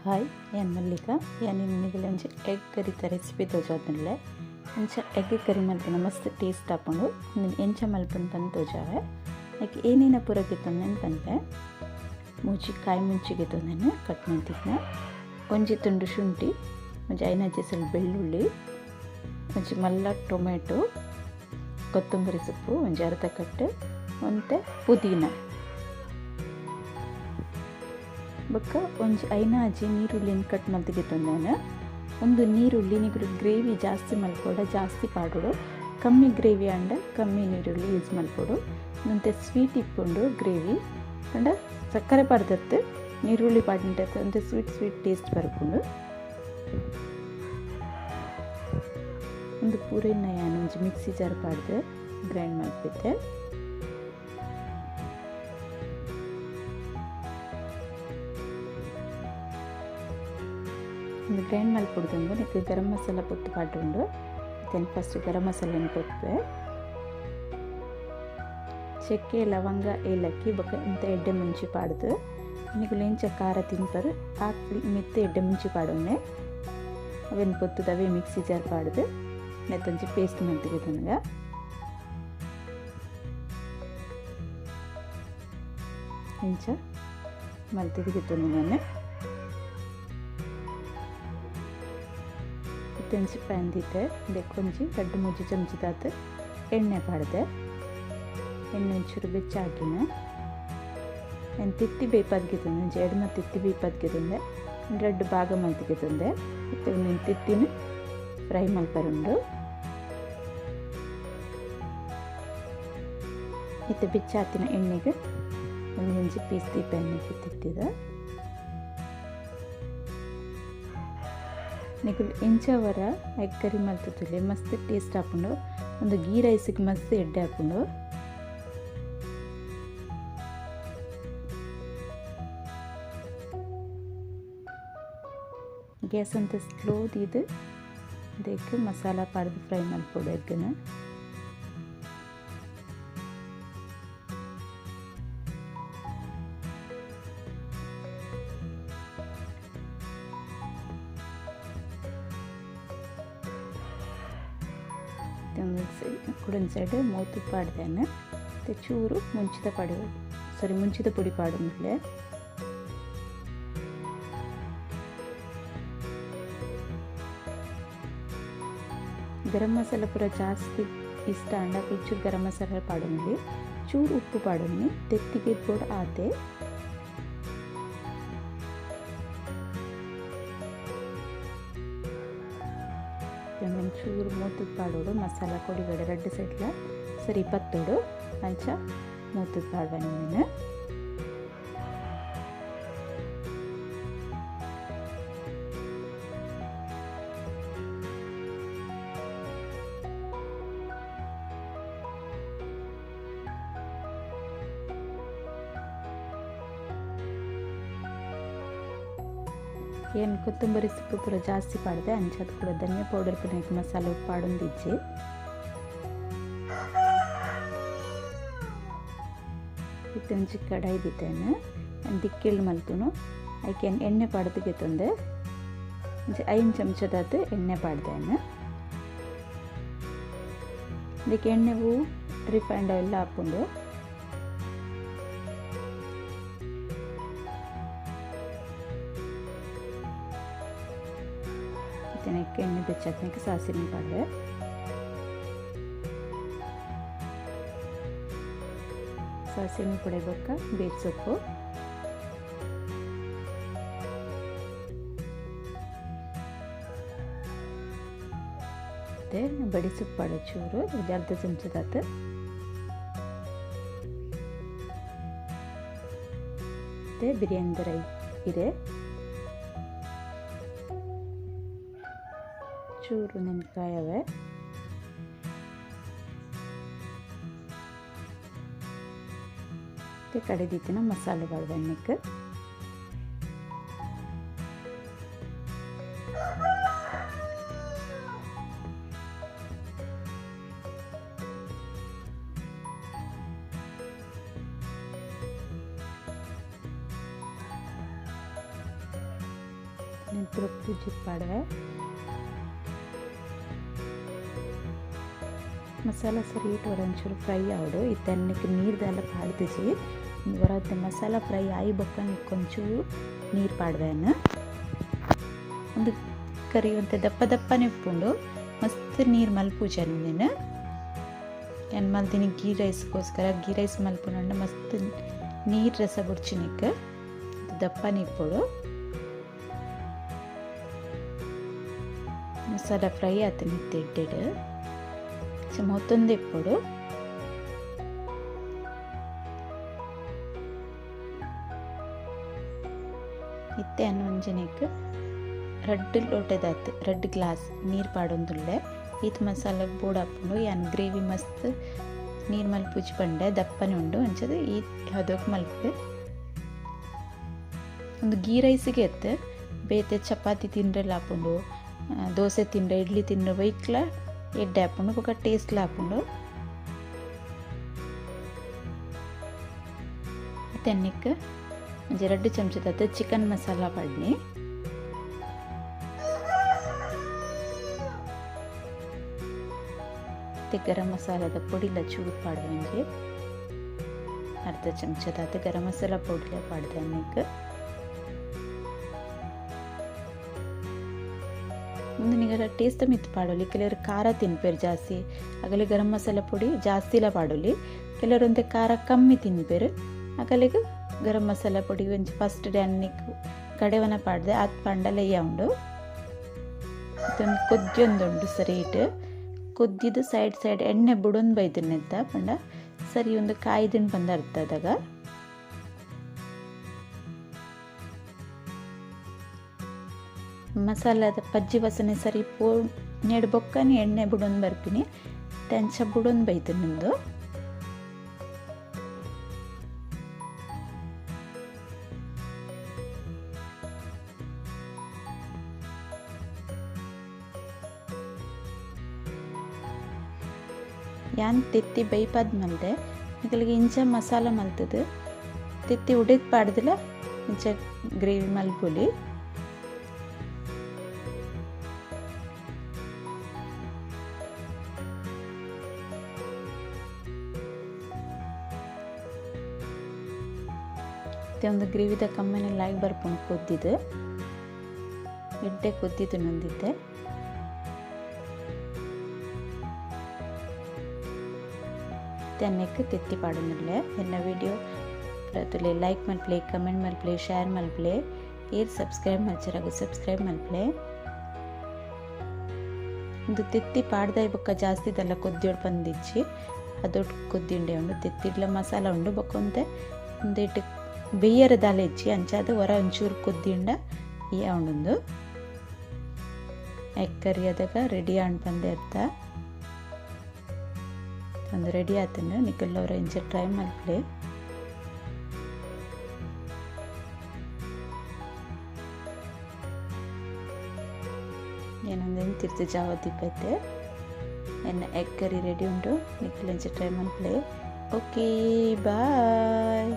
हाय यान मल्लिका यान निगले एग करी रेसिपी तोजोदनले एग करी मल्पन मस्त टेस्ट आपुंडु ಎಂಚ ಮಲ್ಪನ್ ಪನ್ ತೋಜಾವೆ ಲೈಕ್ ಏನೇನ ಪೂರಕ್ಕೆ ತಂದೆನ್ ಪನ್ಪೆ ಮೂಜಿ ಕಾಯಿ ಮುಂಚಿಗೆ ತಂದೆನೆ ಕಟ್ ಮಂತಿದ್ನ ಒಂಜಿ ತುಂಡು ಶುಂಠಿ ಒಂಜಿ 5 ಎಸಳು ಬೆಳ್ಳುಳ್ಳಿ ಒಂಜಿ ಮಲ್ಲ ಟೊಮೆಟೊ ಕೊತ್ತಂಬರಿ ಸೊಪ್ಪು ಒಂಜಿ ಅರ್ಧ ಕಟ್ಟು ಒಂತೆ ಪುದೀನ ಬೊಕ್ಕ ಒಂಜಿ 5 ನೀರುಳ್ಳಿನ ಕಟ್ ಮಲ್ತಿಗೆ ತಂದೆನೆ ಒಂದು ನೀರುಳ್ಳಿ ನಿಗುಡು ಗ್ರೇವಿ ಜಾಸ್ತಿ ಮಲ್ಪೋಡ ಜಾಸ್ತಿ ಪಾಡೋಡು ಕಮ್ಮಿ ಗ್ರೇವಿ ಅಂಡ ಕಮ್ಮಿ ನೀರುಳ್ಳಿ ಯೂಸ್ ಮಲ್ಪೋಡು ಮತ್ತೆ ಸ್ವೀಟ್ ಇಪ್ಪುಂಡು ಗ್ರೇವಿ ಅಂಡ ಸಕ್ಕರೆ ಪಾಡ್ದತ್ತು ನೀರುಳ್ಳಿ ಪಾಡಿಂಟ ಒಂದು ಸ್ವೀಟ್ ಟೇಸ್ಟ್ ಬರ್ಪುಂಡು ಒಂದು ಪೂರಿನ ಯಾನು ಒಂಜಿ ಮಿಕ್ಸಿ ಜಾರ್ ಪಾಡ್ದು ಗ್ರೈಂಡ್ ಮಲ್ಪಿದ್ದೆ ಒಂದು grind ಮಲ್ಪೊಡ್ದು ನಿಕ್ಕು garam masala ಪೊತ್ತು ಪಾಡುಂಡು then first ಗರಂ ಮಸಾಲೆನ ಪೊತ್ತುವೆ ಚೆಕ್ಕೆ ಲವಂಗ ಏಲಕ್ಕಿ ಬೊಕ ಇಂತ ಎಡ್ಡೆ ಮುಂಚಿ ಪಾಡ್ದು ನಿಗುಲು ಎಂಚ ಖಾರ ತಿನ್ಪರು ಆ ಮಿತ್ತೆ ಎಡ್ಡೆ ಮುಂಚಿ ಪಾಡೊನ್ನೆ ಅವೆನ್ ಪೊತ್ತುದು ಅವೇ ಮಿಕ್ಸಿ ಜಾರ್ ಪಾಡ್ದು ನೆತ್ತೊಂಜಿ ಪೇಸ್ಟ್ ಮಲ್ತಿಗೆ ತನಗ ಇಂಚ ಮಲ್ತಿಗೆ ತಂದು ನಾನು ತೆಂಚಿ ಪ್ಯಾನ್ ದಿತ್ತೆ ಅದಕ್ಕೊಂಜಿ 2-3 ಚಮಚ ತಾತು ಎಣ್ಣೆ ಪಾಡ್ದೆ ಎಣ್ಣೆ ಒಂಚೂರು ಬೆಚ್ಚಾಕಿನ ನಾನು ತಿತ್ತಿ ಬೇಯ್ಪದ್ಗೆ ತಂದೆ ಒಂಜಿ 2 ತಿತ್ತಿ ಬೇಯ್ಪದ್ಗೆ ತಂದೆ 2 ಭಾಗ ಮಲ್ತಿಗೆ ತಂದೆ ಮತ್ತು ಒಂದು ತಿತ್ತಿನ ಫ್ರೈ ಮಲ್ಪರುಂಡು ಮತ್ತು ಬೆಚ್ಚಾತಿನ ಎಣ್ಣೆಗೆ ಒಂದು ಇಂಚಿ ಪೀಸ್ ದೀಪ ಎಣ್ಣೆಗೆ ತಿತ್ತಿದ ನಿಗುಲು ಇಂಚವರ ಎಗ್ ಕರಿ ಮಲ್ತುಲೆ ಮಸ್ತ್ ಟೇಸ್ಟ್ ಹಾಕೊಂಡು ಒಂದು ಗೀ ರೈಸಿಗೆ ಮಸ್ತ್ ಎಡ್ಡೆ ಹಾಕೊಂಡು ಗ್ಯಾಸ್ ಅಂತ ಸ್ಲೋ ತೀದು ಅದಕ್ಕೆ ಮಸಾಲ ಪಾಡ್ದು ಫ್ರೈ ಮಲ್ಪೋಡು ಎಗ್ಗನ್ನು ಕುಡನ್ ಸೈಡ್ ಮೂತು ಪಾಡ್ದೇನೆ ಮತ್ತು ಚೂರು ಮುಂಚಿದ ಪುಡಿ ಪಾಡುಂಡ್ಲೆ ಗರಂ ಮಸಾಲ ಪೂರ ಜಾಸ್ತಿ ಇಷ್ಟ ಅಂಡ ಚೂರು ಗರಂ ಮಸಾಲ ಪಾಡುಂಡ್ಲಿ ಚೂರು ಉಪ್ಪು ಪಾಡುಂಡು ತೆತ್ತಿಗೆ ಕೂಡ ಆತೆ ಚೂರು ಮೂತದ ಪಾಡೋಡು ಮಸಾಲ ಕೊಡಿಗಡೆ 2 ಸೈಡ್ಲ ಸರಿ ಪತ್ತೋಡು ಅಂಚ ಮೂತದ ಪಾಡುವ ನೀನು ಏನು ಕೊತ್ತಂಬರಿ ಸೊಪ್ಪು ಪೂರ ಜಾಸ್ತಿ ಪಾಡಿದೆ ಅಂಚದು ಕೂಡ ಧನಿಯಾ ಪೌಡರ್ ಪುನಃ ಮಸಾಲೆ ಪಾಡೊಂದಿಜ್ಜಿ ಇತ್ತೊಂಜಿ ಕಡಾಯಿ ದಿತ್ತೇನೆ ದಿಕ್ಕೆಳ್ಳು ಮಲ್ತುನು ಐಕೆ ಎಣ್ಣೆ ಪಾಡ್ದಿಗೆ ತಂದೆ 5 ಚಮಚದಾತು ಎಣ್ಣೆ ಪಾಡ್ದೇನೆ ಅದಕ್ಕೆ ಎಣ್ಣೆವು ರಿಫೈಂಡ್ ಆಯಿಲ್ ಹಾಕೊಂಡು ಎಣ್ಣೆ ಬೆಚ್ಚಾಕಕ್ಕೆ ಸಾಸಿವೆ ಪಾಡ್ದೆ ಸಾಸಿವೆ ಪುಡಿಬೇಕ ಬೇರ್ ಸೊಪ್ಪು ಮತ್ತು ಬಡಿ ಸೊಪ್ಪು ಪಾಡೋ ಚೂರು 1/2 ಚಮಚದಾತು ಮತ್ತು ಬಿರಿಯಾನಿ ದರ ಇದೆ ಚೂರು ನೆನಕಾಯವೆ ಮತ್ತು ಕಡೆದಿತ್ತಿನ ಮಸಾಲೆ ಪಾಡ್ದೆ ಎಣ್ಣೆಗೆ ನಾನು ಪೂರ ಪೂಜೆ ಪಾಡುವೆ ಮಸಾಲ ಸರಿ ಇಟ್ಟು ಒಂಚೂರು ಫ್ರೈ ಆವಡು ಇತ್ತನ್ನಕ್ಕೆ ನೀರ್ದೆಲ್ಲ ಪಾಡ್ದಿಸಿ ಹೊರತ್ತೆ ಮಸಾಲ ಫ್ರೈ ಆಯಿ ಬೊಕ್ಕ ಕೊಂಚೂರು ನೀರು ಪಾಡ್ವೆನು ಒಂದು ಕರಿ ಒಂದು ದಪ್ಪ ದಪ್ಪನೇ ಉಪ್ಪುಂಡು ಮಸ್ತ್ ನೀರು ಮಲ್ಪೂಜೆ ನೀನು ಏನು ಮಲ್ತೀನಿ ಗೀ ರೈಸ್ಗೋಸ್ಕರ ಗೀ ರೈಸ್ ಮಲ್ಪುಂಡ ಮಸ್ತ್ ನೀರು ರಸ ಬುಡ್ಚಿನಿಕ್ಕೆ ದಪ್ಪ ನಿಪ್ಪೋಡು ಮಸಾಲ ಫ್ರೈ ಆತ ನಿತ್ತೆಡ್ಡೆಡು ಮೊತ್ತೊಂದು ಇಪ್ಪೋಡು ಇತ್ತೆ ಅನ್ನೊಂಜನೆಕ್ ರಡ್ಡ್ ಲೋಟದಾತ್ ರಡ್ಡ್ ಗ್ಲಾಸ್ ನೀರು ಪಾಡೊಂದುಲ್ಲೆ ಈತ್ ಮಸಾಲ ಬೋಡ್ ಹಾಕೊಂಡು ಯಾನ್ ಗ್ರೇವಿ ಮಸ್ತ್ ನೀರು ಮಲ್ಪುಜಿ ಪಂಡೆ ದಪ್ಪನೆ ಉಂಡು ಅಂಚದು ಈ ಅದಕ್ಕೆ ಮಲ್ಪೆ ಒಂದು ಗೀ ರೈಸಿಗೆ ಎತ್ತು ಬೇತೆ ಚಪಾತಿ ತಿಂಡ್ರೆಲ್ಲ ಹಾಕೊಂಡು ದೋಸೆ ತಿಂಡ್ರೆ ಇಡ್ಲಿ ತಿಂಡ್ರೆ ವೈಕ್ಲ ಎಡ್ಡೆ ಹಾಕೊಂಡು ಬೊಕ ಟೇಸ್ಟ್ಲ ಹಾಕೊಂಡು ತೆನ್ನಕ್ಕೆ ಒಂಜಿ 2 ಚಮಚದ ಚಿಕನ್ ಮಸಾಲ ಪಡ್ನಿ ಗರಂ ಮಸಾಲದ ಪೊಡಿಲ ಚೂರು ಪಾಡುವಂಗೆ ಅರ್ಧ ಚಮಚದ ಗರಂ ಮಸಾಲ ಪೌಡಿಲ ಪಾಡ್ದೆ ಅನ್ನಕ್ಕೆ ಮುಂದೆ ನಿಗರ ಟೇಸ್ಟ್ ಮಿತ್ ಪಾಡೋಲಿ ಕೆಲವರು ಖಾರ ತಿನ್ಪೇರು ಜಾಸ್ತಿ ಆಗಲೇ ಗರಂ ಮಸಾಲ ಪುಡಿ ಜಾಸ್ತಿ ಇಲ್ಲ ಪಾಡೋಲಿ ಕೆಲವರು ಒಂದೇ ಖಾರ ಕಮ್ಮಿ ತಿನ್ಪೇರು ಆಗಲಿಗೆ ಗರಂ ಮಸಾಲ ಪುಡಿ ಒಂಚು ಫಸ್ಟ್ ಡೇ ಅನ್ನಕ್ಕೆ ಕಡೆವನ ಪಾಡ್ದೆ ಅದು ಪಂಡಲೆಯ್ಯ ಉಂಡು ಇದೊಂದು ಕೊದ್ದಿಯೊಂದುಂಡು ಸರಿ ಇಟ್ಟು ಕೊದ್ದಿದ್ದು ಸೈಡ್ ಎಣ್ಣೆ ಬುಡೊಂದು ಬೈದನ್ನೆತ್ತ ಪಂಡ ಸರಿ ಒಂದು ಕಾಯ್ದಿನ ಬಂದ ಅರ್ಥದಾಗ ಮಸಾಲದ ಪಜ್ಜಿ ವಾಸನೆ ಸರಿ ನೆಡ್ ಬೊಕ್ಕನೆ ಎಣ್ಣೆ ಬುಡೊಂದು ಬರ್ಪಿನಿ ತೆಂಚ ಬುಡೊಂದು ಬೈದು ನಿಂದು ಯಾನ್ ತೆತ್ತಿ ಬೈಪಾದ ಮಲ್ದೆ ನಿಗಲಿಗೆ ಇಂಚ ಮಸಾಲ ಮಲ್ತದು ತೆತ್ತಿ ಉಡಿದ್ ಪಾಡ್ದಿಲ್ಲ ಇಂಚ ಗ್ರೇವಿ ಮಲ್ಪುಲಿ ಒಂದು ಗ್ರೇವಿದ ಕಮ್ಮಿನೆಲ್ಲ ಆಗಿ ಬರ್ಕೊಂಡು ಕೊದ್ದಿದ್ದು ಎಡ್ಡೆ ಕೊದ್ದಿದ್ದು ನಂದಿದ್ದೆ ತೆನ್ನಕ್ಕೆ ತೆತ್ತಿ ಪಾಡುನಿಲ್ಲ ಎನ್ನ ವಿಡಿಯೋ ತುಲೆ ಲೈಕ್ ಮಲ್ಪ್ಲೆ ಕಮೆಂಟ್ ಮಲ್ಪ್ಲೆ ಶೇರ್ ಮಲ್ಪ್ಲೆ ಏರ್ ಸಬ್ಸ್ಕ್ರೈಬ್ ಮಲ್ಚರಾಗ ಸಬ್ಸ್ಕ್ರೈಬ್ ಮಲ್ಪ್ಲೆ ಒಂದು ತೆತ್ತಿ ಪಾಡ್ದ ಬೊಕ್ಕ ಜಾಸ್ತಿದೆಲ್ಲ ಕೊದ್ದಿಯೋಡು ಬಂದಿಚ್ಚಿ ಅದೊಟ್ಟು ಕೊದ್ದಿಂಡೆ ಉಂಡು ತೆತ್ತಿಡ್ಲ ಮಸಾಲ ಉಂಡು ಬೊಕ್ಕೊಂತೆ ಒಂದೇಟು ಬೆಯ್ಯರ ದಾಲೆ ಇಚ್ಚಿ ಅಂಚಾದ ಹೊರ ಒಂಚೂರು ಕೊದ್ದಿಂಡ ಈ ಉಂಡು ಎಗ್ ಕರಿ ಅದಾಗ ರೆಡಿ ಆಂಡ್ ಬಂದೆ ಇರ್ತ ಒಂದು ರೆಡಿ ಆತನ ನಿಕಲ್ಲವ್ರ ಇಂಚ ಟ್ರೈ ಮಲ್ಪ್ಲೆ ಏನೊಂದು ಎಂತಿರ್ತು ಜಾವ ದಿಪ್ಪತ್ತೆ ಎನ್ನ ಎಗ್ ಕರಿ ರೆಡಿ ಉಂಟು ನಿಕಲ್ ಇಂಚ ಟ್ರೈ ಮಲ್ಪ್ಲೆ ಓಕೆ ಬಾಯ್.